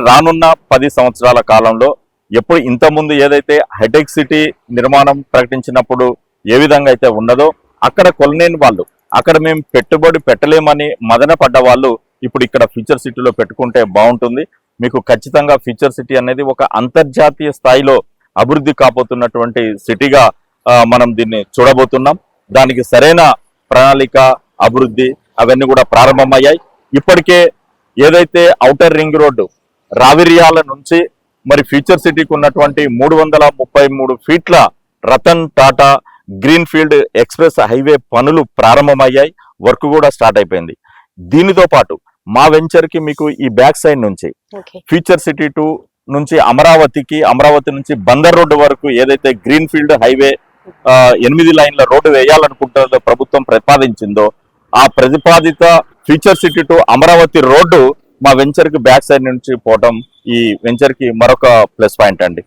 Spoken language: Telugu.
రానున్న 10 సంవత్సరాల కాలంలో ఎప్పుడు ఇంతకుముందు ఏదైతే హైటెక్ సిటీ నిర్మాణం ప్రకటించినప్పుడు ఏ విధంగా అయితే ఉన్నదో అక్కడ కొనలేని వాళ్ళు, అక్కడ మేము పెట్టుబడి పెట్టలేమని మదన పడ్డ వాళ్ళు ఇప్పుడు ఇక్కడ ఫ్యూచర్ సిటీలో పెట్టుకుంటే బాగుంటుంది. మీకు ఖచ్చితంగా ఫ్యూచర్ సిటీ అనేది ఒక అంతర్జాతీయ స్థాయిలో అభివృద్ధి కాబోతున్నటువంటి సిటీగా మనం దీన్ని చూడబోతున్నాం. దానికి సరైన ప్రణాళిక, అభివృద్ధి అవన్నీ కూడా ప్రారంభమయ్యాయి. ఇప్పటికే ఏదైతే ఔటర్ రింగ్ రోడ్డు రావిర్యాల నుంచి మరి ఫ్యూచర్ సిటీకి ఉన్నటువంటి 333 ఫీట్ల Ratan Tata green field express highway పనులు ప్రారంభమయ్యాయి. వర్క్ కూడా స్టార్ట్ అయిపోయింది. దీనితో పాటు మా వెంచర్ కి మీకు ఈ బ్యాక్ సైడ్ నుంచి ఫ్యూచర్ సిటీ 2 నుంచి అమరావతి నుంచి బందర్ రోడ్డు వరకు ఏదైతే గ్రీన్ ఫీల్డ్ హైవే 8 లైన్ల రోడ్డు వేయాలనుకుంటుందో ప్రభుత్వం ప్రతిపాదించిందో ఆ ప్రతిపాదిత future city to Amaravati road మా వెంచర్ కి బ్యాక్ సైడ్ నుంచి పోవటం ఈ వెంచర్ కి మరొక ప్లస్ పాయింట్ అండి.